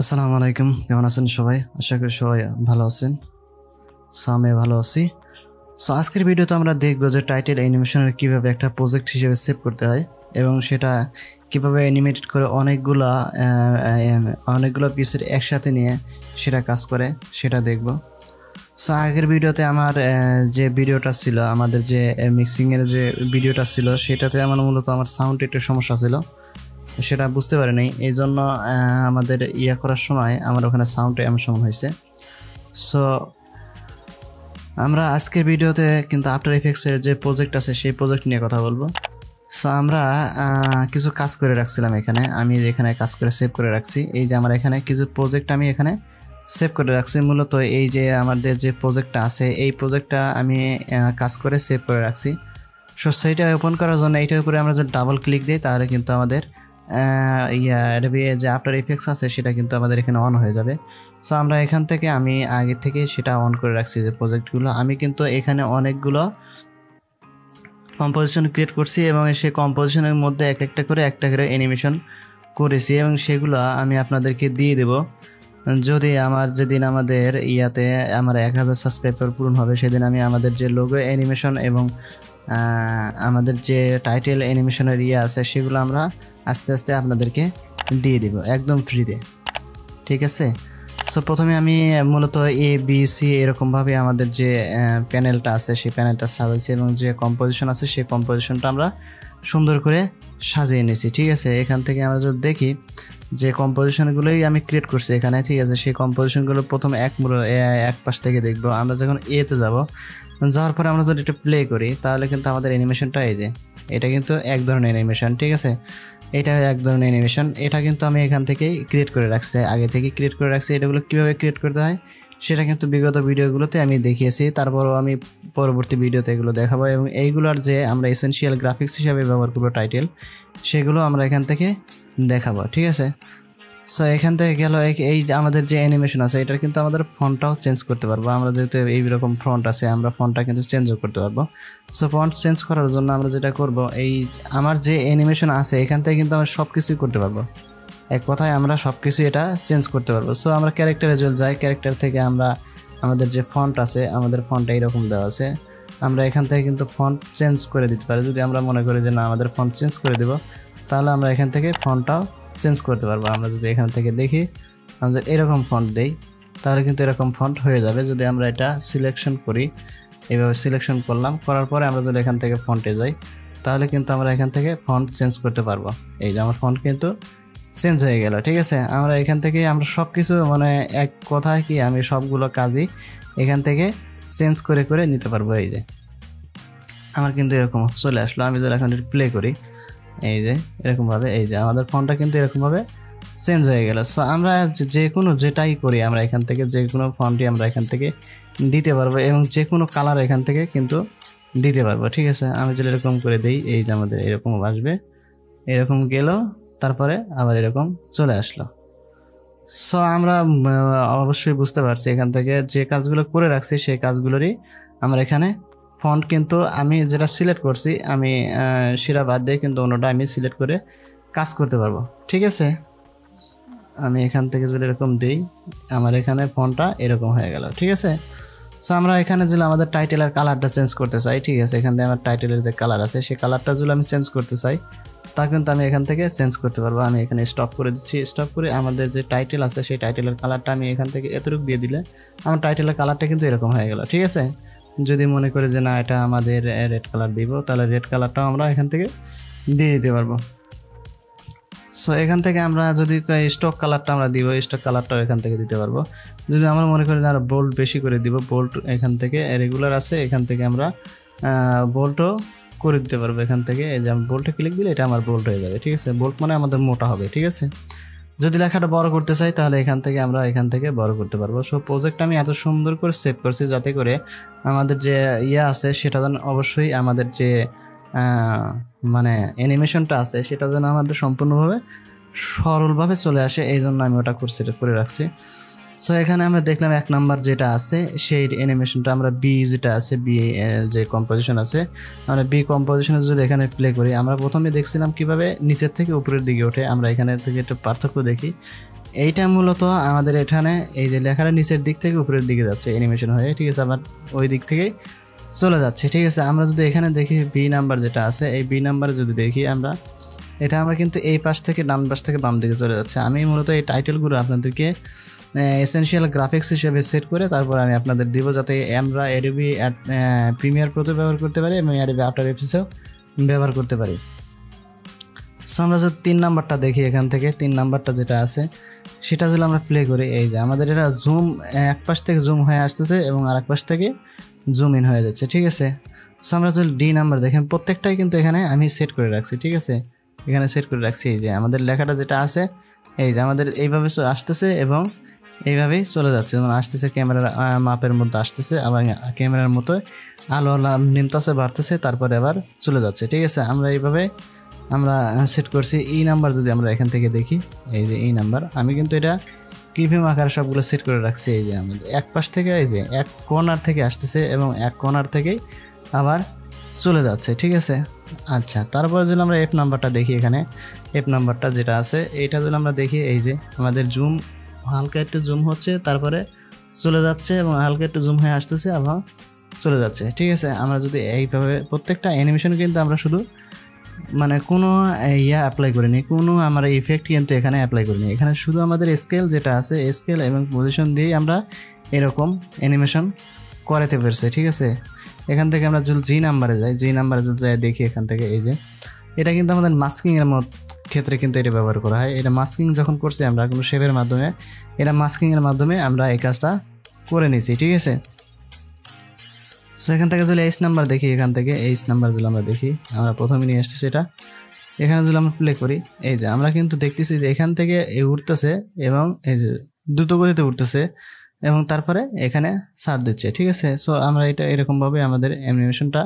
আসসালামু আলাইকুম, কেমন আছেন সবাই? আশা করি সবাই ভালো আছেন। আমি ভালো আছি। আজকের ভিডিওতে আমরা দেখব যে টাইটেল অ্যানিমেশনের কিভাবে একটা প্রজেক্ট হিসেবে সেভ করতে হয় এবং সেটা কিভাবে অ্যানিমেটেড করে অনেকগুলো পিসের একসাথে নিয়ে সেটা কাজ করে সেটা দেখব। আগের ভিডিওতে আমার যে ভিডিওটা ছিল, আমাদের যে মিক্সিংয়ের যে ভিডিওটা ছিল, সেটাতে মূলত আমার সাউন্ড একটু সমস্যা ছিল, সেটা বুঝতে পারিনি। এই জন্য আমাদের করার সময় আমার ওখানে সাউন্ডটা এমন সময় হয়েছে। সো আমরা আজকের ভিডিওতে কিন্তু আফটার ইফেক্টসের যে প্রজেক্ট আছে সেই প্রজেক্ট নিয়ে কথা বলবো। আমরা কিছু কাজ করে রাখছিলাম এখানে, আমি এখানে কাজ করে সেভ করে রাখছি। এই যে আমার এখানে কিছু প্রজেক্ট আমি এখানে সেভ করে রাখছি। মূলত এই যে আমাদের যে প্রজেক্টটা আছে এই প্রজেক্টটা আমি কাজ করে সেভ করে রাখছি। সেইটা ওপেন করার জন্য এইটার উপরে আমরা যদি ডাবল ক্লিক দিই তাহলে কিন্তু আমাদের যে আফটার ইফেক্টস আছে সেটা কিন্তু আমাদের এখানে অন হয়ে যাবে। আমরা এখান থেকে আমি আগে থেকে সেটা অন করে রাখছি যে প্রজেক্টগুলো। আমি কিন্তু এখানে অনেকগুলো কম্পোজিশন ক্রিয়েট করছি এবং সেই কম্পোজিশনের মধ্যে একটা করে অ্যানিমেশন করেছি এবং সেগুলো আমি আপনাদেরকে দিয়ে দেব। যদি যেদিন আমাদের আমার 1000 সাবস্ক্রাইবার পূরণ হবে সেদিন আমি আমাদের যে লোগো অ্যানিমেশন এবং আমাদের যে টাইটেল অ্যানিমেশনের আছে সেগুলো আমরা আস্তে আস্তে আপনাদেরকে দিয়ে দিব একদম ফ্রিতে, ঠিক আছে? প্রথমে আমি মূলত ABC এরকমভাবে আমাদের যে প্যানেলটা আছে সেই প্যানেলটা সাজাইছি এবং যে কম্পোজিশন আছে সেই কম্পোজিশনটা আমরা সুন্দর করে সাজিয়ে নিয়েছি, ঠিক আছে? এখান থেকে আমরা যদি দেখি যে কম্পোজিশনগুলোই আমি ক্রিয়েট করছি এখানে, ঠিক আছে? সেই কম্পোজিশনগুলো প্রথমে এক পাশ থেকে দেখব। আমরা যখন এতে যাব, যাওয়ার পরে আমরা যদি একটু প্লে করি তাহলে কিন্তু আমাদের অ্যানিমেশনটা এই যে এটা কিন্তু এক ধরনের অ্যানিমেশন, ঠিক আছে? এটা এক ধরনের অ্যানিমেশন। এটা কিন্তু আমি এখান থেকেই ক্রিয়েট করে রাখছি, আগে থেকে ক্রিয়েট করে রাখছি। এটাগুলো কীভাবে ক্রিয়েট করতে হয় সেটা কিন্তু বিগত ভিডিওগুলোতে আমি দেখিয়েছি, তারপরও আমি পরবর্তী ভিডিওতে এগুলো দেখাবো। এবং এইগুলোর যে আমরা এসেনশিয়াল গ্রাফিক্স হিসাবে ব্যবহার করবো টাইটেল, সেগুলো আমরা এখান থেকে দেখাবো, ঠিক আছে? এখান থেকে গেল এই আমাদের যে অ্যানিমেশন আছে এটার কিন্তু আমাদের ফন্টটাও চেঞ্জ করতে পারবো। আমরা যেহেতু এইরকম ফন্ট আছে আমরা ফন্টটা কিন্তু চেঞ্জও করতে পারবো। ফন্ট চেঞ্জ করার জন্য আমরা যেটা করব, এই আমার যে অ্যানিমেশন আছে এখান থেকে কিন্তু আমরা সব কিছুই করতে পারবো। এক কথায় আমরা সব কিছু এটা চেঞ্জ করতে পারবো। আমরা ক্যারেক্টারে যদি যাই, ক্যারেক্টার থেকে আমরা আমাদের যে ফন্ট আছে, আমাদের ফন্টটা এইরকম দেওয়া আছে, আমরা এখান থেকে কিন্তু ফন্ট চেঞ্জ করে দিতে পারি। যদি আমরা মনে করি যে না আমাদের ফন্ট চেঞ্জ করে দেবো, তাহলে আমরা এখান থেকে ফন্টটাও চেঞ্জ করতে পারবো। আমরা যদি এখান থেকে দেখি আমাদের এরকম ফন্ট দেই তাহলে কিন্তু এরকম ফন্ট হয়ে যাবে। যদি আমরা এটা সিলেকশন করি, এইভাবে সিলেকশন করলাম, করার পরে আমরা যদি এখান থেকে ফন্টে যাই তাহলে কিন্তু আমরা এখান থেকে ফন্ট চেঞ্জ করতে পারবো। এই যে আমার ফন্ট কিন্তু চেঞ্জ হয়ে গেল, ঠিক আছে? আমরা এখান থেকে আমরা সব কিছু এক কথায় কি আমি সবগুলো কাজই এখান থেকে চেঞ্জ করে করে নিতে পারবো। এই যে আমার কিন্তু এরকম চলে আসলো। আমি যদি এখন প্লে করি, এই যে এরকমভাবে এই যে আমাদের ফন্টটা কিন্তু এরকমভাবে চেঞ্জ হয়ে গেল। আমরা যে কোনো যেটাই করি আমরা এখান থেকে যে কোনো ফন্টই আমরা এখান থেকে দিতে পারবো এবং যে কোনো কালার এখান থেকে কিন্তু দিতে পারবো, ঠিক আছে? আমি যদি এরকম করে দিই, এই যে আমাদের এরকম আসবে, এরকম গেল, তারপরে আবার এরকম চলে আসলো। আমরা অবশ্যই বুঝতে পারছি এখান থেকে যে কাজগুলো করে রাখছি সেই কাজগুলোরই আমরা এখানে ফন্ট কিন্তু আমি যেটা সিলেক্ট করছি আমি সেটা বাদ দিয়ে কিন্তু অন্যটা আমি সিলেক্ট করে কাজ করতে পারবো, ঠিক আছে? আমি এখান থেকে যদি এরকম দিই আমার এখানে ফন্টটা এরকম হয়ে গেল, ঠিক আছে? আমরা এখানে যদি আমাদের টাইটেলের কালারটা চেঞ্জ করতে চাই, ঠিক আছে? এখান থেকে আমার টাইটেলের যে কালার আছে সেই কালারটা যদি আমি চেঞ্জ করতে চাই তা কিন্তু আমি এখান থেকে চেঞ্জ করতে পারবো। আমি এখানে স্টপ করে দিচ্ছি। স্টপ করে আমাদের যে টাইটেল আছে সেই টাইটেলের কালারটা আমি এখান থেকে এতটুকু দিয়ে দিলে আমার টাইটেলের কালারটা কিন্তু এরকম হয়ে গেল, ঠিক আছে? যদি মনে করি যে না এটা আমাদের রেড কালার দিব, তাহলে রেড কালারটাও আমরা এখান থেকে দিয়ে দিতে পারবো। এখান থেকে আমরা যদি স্টক কালারটা আমরা দিব, স্টক কালারটাও এখান থেকে দিতে পারবো। যদি আমরা মনে করি আর বোল্ড বেশি করে দিব, বোল্ড এখান থেকে রেগুলার আছে, এখান থেকে আমরা বোল্ডও করে দিতে পারবো। এখান থেকে এই যে আমি বোল্টে ক্লিক দিলে এটা আমার বোল্ট হয়ে যাবে, ঠিক আছে? বোল্ট মানে আমাদের মোটা হবে, ঠিক আছে? যদি লেখাটা বড় করতে চাই তাহলে এখান থেকে আমরা এখান থেকে বড় করতে পারবো। প্রজেক্ট আমি এত সুন্দর করে সেভ করছি যাতে করে আমাদের যে আছে সেটা যেন অবশ্যই আমাদের যে অ্যানিমেশনটা আছে সেটা যেন আমাদের সম্পূর্ণভাবে সরলভাবে চলে আসে, এই জন্য আমি ওটা করে রাখছি। এখানে আমরা দেখলাম 1 নাম্বার যেটা আছে সেই অ্যানিমেশনটা আমরা বি যেটা আছে বি যে কম্পোজিশন আছে, আমরা বি কম্পোজিশনে যদি এখানে প্লে করি, আমরা প্রথমে দেখছিলাম কিভাবে নিচের থেকে উপরের দিকে ওঠে। আমরা এখানে থেকে একটু পার্থক্য দেখি। এইটা মূলত আমাদের এখানে এই যে লেখাটা নিচের দিক থেকে উপরের দিকে যাচ্ছে অ্যানিমেশন হয়ে, ঠিক আছে, আবার ওই দিক থেকেই চলে যাচ্ছে, ঠিক আছে। আমরা যদি এখানে দেখি বি নাম্বার যেটা আছে, এই বি নাম্বারে যদি দেখি আমরা, এটা আমরা কিন্তু এই পাশ থেকে ডান পাশ থেকে বাম দিকে চলে যাচ্ছে। আমি মূলত এই টাইটেলগুলো আপনাদেরকে এসেনশিয়াল গ্রাফিক্স হিসেবে সেট করে তারপর আমি আপনাদের দিব, যাতে আমরা অ্যাডোবি প্রিমিয়ার প্রোতে ব্যবহার করতে পারি এবং অ্যাডোবি আফটার এফেক্টসেও ব্যবহার করতে পারি। সো আমরা যদি 3 নাম্বারটা দেখি, এখান থেকে 3 নাম্বারটা যেটা আছে সেটা যদি আমরা প্লে করি, এই যে আমাদের এটা জুম এক পাশ থেকে জুম হয়ে আসতেছে এবং আরেক পাশ থেকে জুম ইন হয়ে যাচ্ছে, ঠিক আছে। সো আমরা যদি ডি নাম্বার দেখেন, প্রত্যেকটাই কিন্তু এখানে আমি সেট করে রাখছি, ঠিক আছে, এখানে সেট করে রাখছি। এই যে আমাদের লেখাটা যেটা আছে, এই যে আমাদের এইভাবে আসতেছে এবং এইভাবেই চলে যাচ্ছে, যেমন আসতেছে ক্যামেরার মাপের মধ্যে আসতেছে, আবার ক্যামেরার মতো আলো নিমতাছে বাড়তেছে, তারপরে আবার চলে যাচ্ছে, ঠিক আছে। আমরা এইভাবে আমরা সেট করছি। এই নাম্বার যদি আমরা এখান থেকে দেখি, এই যে এই নাম্বার আমি কিন্তু এটা কিফ্রেম আকারে সবগুলো সেট করে রাখছি। এই যে আমাদের এক পাশ থেকে এই যে এক কর্নার থেকে আসতেছে এবং এক কর্নার থেকেই আবার চলে যাচ্ছে, ঠিক আছে। আচ্ছা, তারপরে যদি আমরা এফ নাম্বারটা দেখি, এখানে এফ নাম্বারটা যেটা আছে এইটা যদি আমরা দেখি, এই যে আমাদের জুম হালকা একটু জুম হচ্ছে, তারপরে চলে যাচ্ছে এবং হালকা একটু জুম হয়ে আসতেছে আবার চলে যাচ্ছে, ঠিক আছে। আমরা যদি এইভাবে প্রত্যেকটা অ্যানিমেশন কিন্তু আমরা শুধু মানে কোনো অ্যাপ্লাই করিনি, কোনো আমরা ইফেক্ট কিন্তু এখানে অ্যাপ্লাই করিনি, এখানে শুধু আমাদের স্কেল যেটা আছে স্কেল এবং পজিশন দিয়েই আমরা এরকম অ্যানিমেশন করাতে পারছি, ঠিক আছে। এখান থেকে আমরা যদি জি নাম্বারে যাই, জি নাম্বারে যদি যাই দেখি এখান থেকে, এই যে এটা কিন্তু আমাদের মাস্কিংয়ের ক্ষেত্রে কিন্তু এটা ব্যবহার করা হয়। এটা মাস্কিং যখন করছি আমরা কোনো শেপের মাধ্যমে, এটা মাস্কিংয়ের মাধ্যমে আমরা এই কাজটা করে নিয়েছি, ঠিক আছে। সো এখান থেকে যদি এইচ নাম্বার দেখি, এখান থেকে এইচ নাম্বার যদি আমরা দেখি, আমরা প্রথমে নিয়ে আসছি সেটা, এখানে যদি আমরা প্লে করি, এই যে আমরা কিন্তু দেখতেছি যে এখান থেকে উঠতেছে এবং এই যে দ্রুত গতিতে উঠতেছে এবং তারপরে এখানে ছাড় দিচ্ছে, ঠিক আছে। সো আমরা এটা এরকমভাবে আমাদের অ্যানিমেশনটা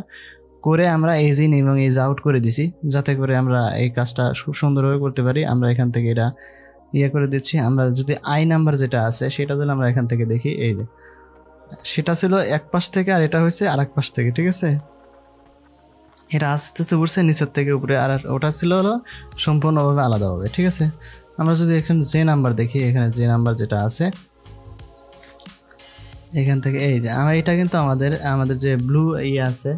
করে আমরা এজ ইন এবং এজ আউট করে দিছি, যাতে করে আমরা এই কাজটা খুব সুন্দরভাবে করতে পারি। আমরা এখান থেকে এটা করে দিচ্ছি। আমরা যদি আই নাম্বার যেটা আছে সেটা যদি আমরা এখান থেকে দেখি, এই যে সেটা ছিল এক পাশ থেকে আর এটা হয়েছে আরেক পাশ থেকে, ঠিক আছে। এটা আস্তে আস্তে উঠছে নিচের থেকে উপরে, আর ওটা ছিল হলো সম্পূর্ণভাবে আলাদাভাবে, ঠিক আছে। আমরা যদি এখানে যে নাম্বার দেখি, এখানে যে নাম্বার যেটা আছে এখান থেকে, এই যে এটা কিন্তু আমাদের যে ব্লু আছে,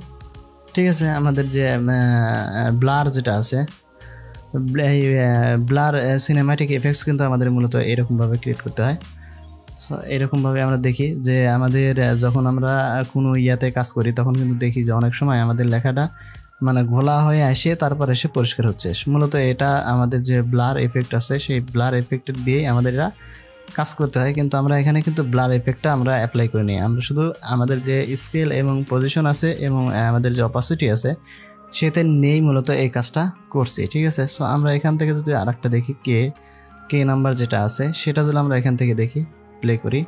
ঠিক আছে, আমাদের যে ব্লার যেটা আছে, ব্লার সিনেম্যাটিক এফেক্টস কিন্তু আমাদের মূলত এরকমভাবে ক্রিয়েট করতে হয়। সো এরকমভাবে আমরা দেখি যে আমাদের যখন আমরা কোনো কাজ করি তখন কিন্তু দেখি যে অনেক সময় আমাদের লেখাটা মানে ঘোলা হয়ে আসে, তারপর এসে পরিষ্কার হচ্ছে। মূলত এটা আমাদের যে ব্লার এফেক্ট আছে সেই ব্লার এফেক্টের দিয়েই আমাদের এটা কাজ করতে হয়, কিন্তু আমরা এখানে কিন্তু ব্লার এফেক্টটা আমরা অ্যাপ্লাই করি নিই। আমরা শুধু আমাদের যে স্কেল এবং পজিশন আছে এবং আমাদের যে অপাসিটি আছে সেটা নিয়েই মূলত এই কাজটা করছি, ঠিক আছে। সো আমরা এখান থেকে যদি আরেকটা দেখি, কে নাম্বার যেটা আছে সেটা যদি আমরা এখান থেকে দেখি, প্লে করি,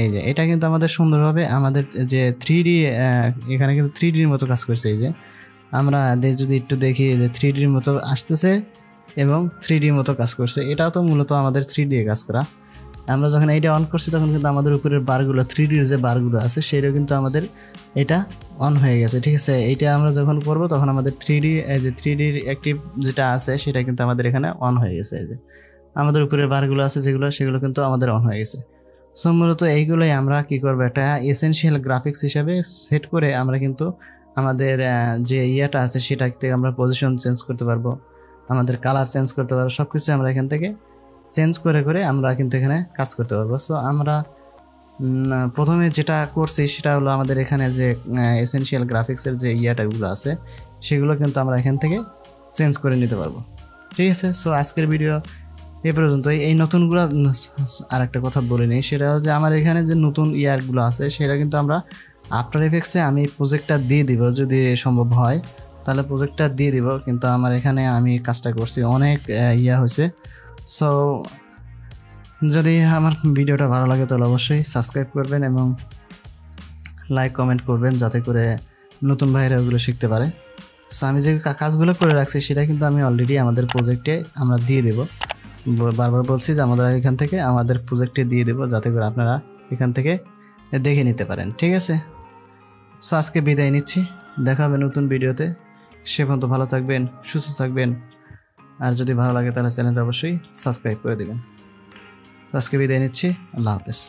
এই যে এটা কিন্তু আমাদের সুন্দরভাবে আমাদের যে 3D এখানে কিন্তু 3Dর মতো কাজ করছে। এই যে আমরা যদি একটু দেখি যে 3Dর মতো আসতেছে এবং 3Dর মতো কাজ করছে, এটাও তো মূলত আমাদের 3D কাজ করা। আমরা যখন এইটা অন করছি তখন কিন্তু আমাদের উপরের বারগুলো 3Dর যে বারগুলো আছে সেটাও কিন্তু আমাদের এটা অন হয়ে গেছে, ঠিক আছে। এইটা আমরা যখন করব তখন আমাদের 3D যে 3Dর অ্যাক্টিভ যেটা আছে সেটা কিন্তু আমাদের এখানে অন হয়ে গেছে। এই যে আমাদের উপরের বারগুলো আছে সেগুলো কিন্তু আমাদের অন হয়ে গেছে। সো মূলত এইগুলোই আমরা কি করবো, একটা এসেনশিয়াল গ্রাফিক্স হিসাবে সেট করে আমরা কিন্তু আমাদের যে আছে সেটা থেকে আমরা পজিশন চেঞ্জ করতে পারবো, আমাদের কালার চেঞ্জ করতে পারবো, সব কিছু আমরা এখান থেকে চেঞ্জ করে আমরা কিন্তু এখানে কাজ করতে পারবো। সো আমরা প্রথমে যেটা করছি সেটা হলো আমাদের এখানে যে এসেনশিয়াল গ্রাফিক্সের যে গুলো আছে সেগুলো কিন্তু আমরা এখান থেকে চেঞ্জ করে নিতে পারবো, ঠিক আছে। সো আজকের ভিডিও এই পর্যন্তই। এই নতুনগুলো আর একটা কথা বলে নিই, সেটা হচ্ছে আমার এখানে যে নতুন গুলো আছে সেটা কিন্তু আমরা আফটার এফেক্টসে আমি প্রজেক্টটা দিয়ে দিব, যদি সম্ভব হয় তাহলে প্রজেক্টটা দিয়ে দিব, কিন্তু আমার এখানে আমি কাজটা করছি অনেক হয়েছে। সো যদি আমার ভিডিওটা ভালো লাগে তাহলে অবশ্যই সাবস্ক্রাইব করবেন এবং লাইক কমেন্ট করবেন, যাতে করে নতুন ভাইরা ওগুলো শিখতে পারে। সো আমি যে কাজগুলো করে রাখছি সেটা কিন্তু আমি অলরেডি আমাদের প্রজেক্টে আমরা দিয়ে দেবো, বারবার বলছি যে আমাদের এখান থেকে আমাদের প্রজেক্টে দিয়ে দেবো, যাতে করে আপনারা এখান থেকে দেখে নিতে পারেন, ঠিক আছে। সো আজকে বিদায় নিচ্ছি, দেখা হবে নতুন ভিডিওতে। সে পর্যন্ত ভালো থাকবেন, সুস্থ থাকবেন, আর যদি ভালো লাগে তাহলে চ্যানেলটা অবশ্যই সাবস্ক্রাইব করে দেবেন। আজকে বিদায় নিচ্ছি। আল্লাহ হাফেজ।